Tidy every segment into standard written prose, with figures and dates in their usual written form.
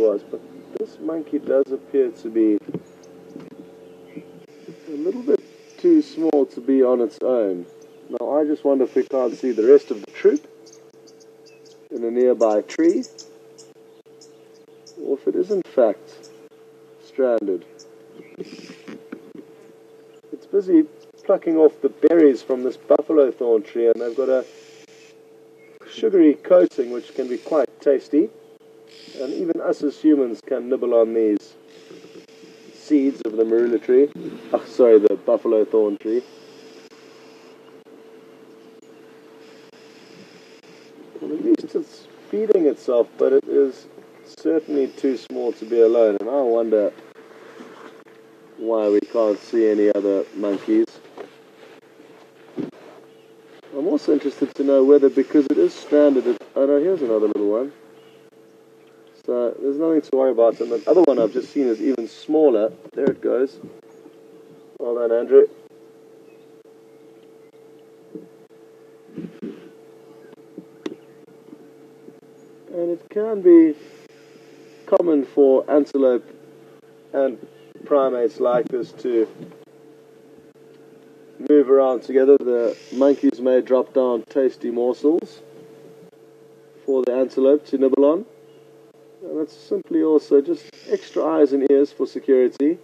was, but this monkey does appear to be a little bit too small to be on its own. Now I just wonder if we can't see the rest of the troop in a nearby tree, or if it is in fact stranded. It's busy plucking off the berries from this buffalo thorn tree, and they've got a sugary coating which can be quite tasty, and even us as humans can nibble on these seeds of the marula tree, the buffalo thorn tree. Well, at least it's feeding itself, but it is certainly too small to be alone, and I wonder why we can't see any other monkeys. I'm also interested to know whether, because it is stranded, oh no, here's another little one. So there's nothing to worry about, and the other one I've just seen is even smaller. There it goes. Well done, Andrew. And it can be common for antelope and primates like this to move around together. The monkeys may drop down tasty morsels for the antelope to nibble on, and that's simply also just extra eyes and ears for security.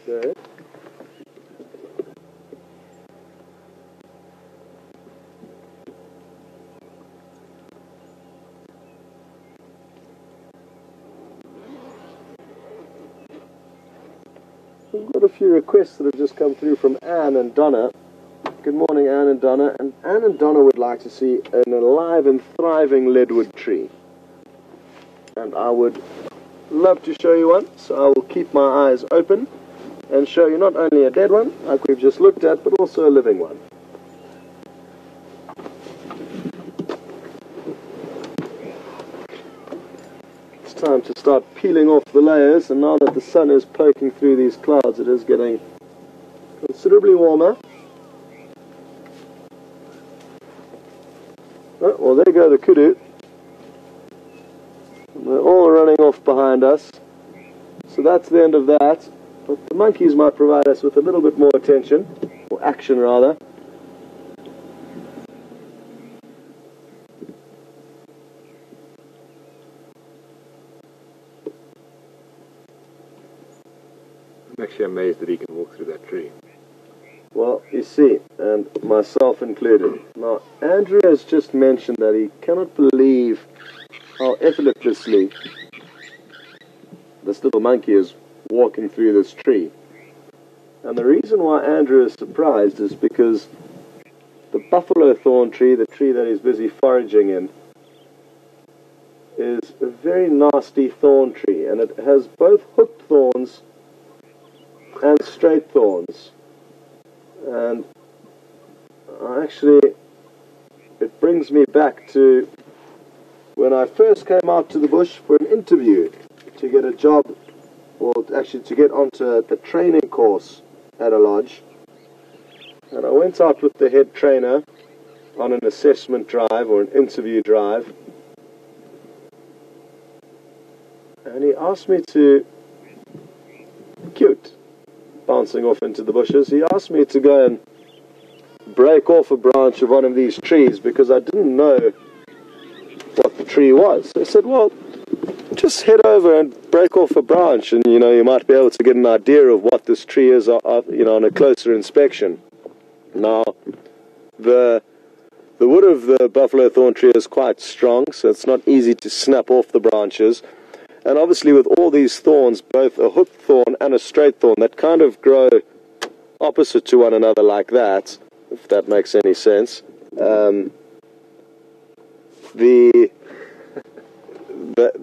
There. We've got a few requests that have just come through from Anne and Donna. Good morning, Anne and Donna. And Anne and Donna would like to see an alive and thriving leadwood tree. And I would love to show you one, so I will keep my eyes open and show you not only a dead one, like we've just looked at, but also a living one. It's time to start peeling off the layers, and now that the sun is poking through these clouds, it is getting considerably warmer. Oh, well, there go the kudu. And they're all running off behind us. So that's the end of that. But the monkeys might provide us with a little bit more attention, or action rather. I'm actually amazed that he can walk through that tree. Well, you see, and myself included. Now, Andrew has just mentioned that he cannot believe how effortlessly this little monkey is walking through this tree. And the reason why Andrew is surprised is because the buffalo thorn tree, the tree that he's busy foraging in, is a very nasty thorn tree, and it has both hooked thorns and straight thorns. And it brings me back to when I first came out to the bush for an interview to get a job, or actually to get onto a training course at a lodge. And I went out with the head trainer on an assessment drive or an interview drive, and he asked me to, cute, bouncing off into the bushes, he asked me to go and break off a branch of one of these trees because I didn't know what the tree was. I said, well, just head over and break off a branch, and you might be able to get an idea of what this tree is, on a closer inspection. Now, the wood of the buffalo thorn tree is quite strong, so it's not easy to snap off the branches. And obviously, with all these thorns, both a hooked thorn and a straight thorn, that kind of grow opposite to one another like that, if that makes any sense.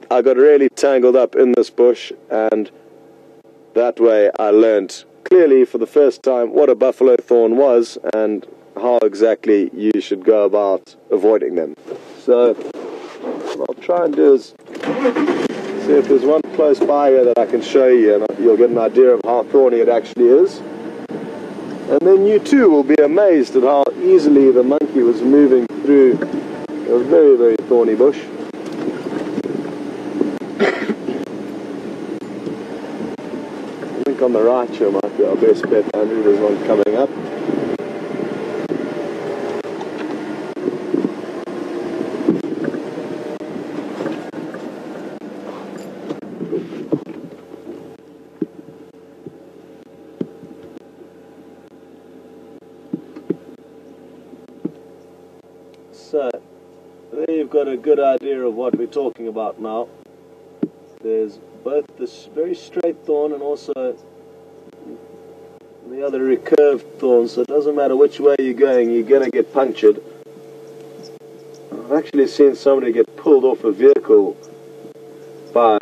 I got really tangled up in this bush, and that way I learned clearly for the first time what a buffalo thorn was, and how exactly you should go about avoiding them. So what I'll try and do is see if there's one close by here that I can show you, and you'll get an idea of how thorny it actually is. And then you too will be amazed at how easily the monkey was moving through a very, very thorny bush. I think on the right here might be our best bet, Andrew. There's one coming up. So, there you've got a good idea of what we're talking about now. There's both this very straight thorn and also the other recurved thorn, so it doesn't matter which way you're going, you're going to get punctured. I've actually seen somebody get pulled off a vehicle by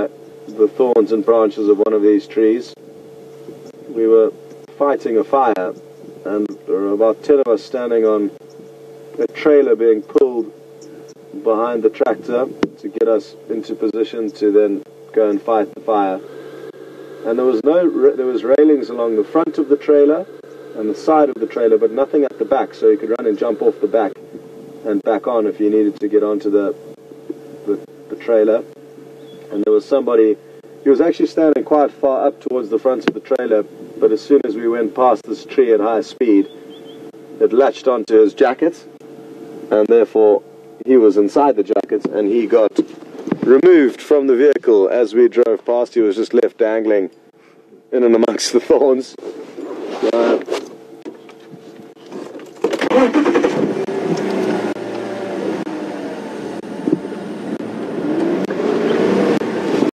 the thorns and branches of one of these trees. We were fighting a fire, and there were about 10 of us standing on a trailer being pulled behind the tractor to get us into position to then go and fight the fire. And there was railings along the front of the trailer and the side of the trailer, but nothing at the back, so you could run and jump off the back and back on if you needed to get onto the trailer. And there was somebody, he was actually standing quite far up towards the front of the trailer, but as soon as we went past this tree at high speed, it latched onto his jacket, and therefore he was inside the jacket, and he got removed from the vehicle as we drove past. He was just left dangling in and amongst the thorns.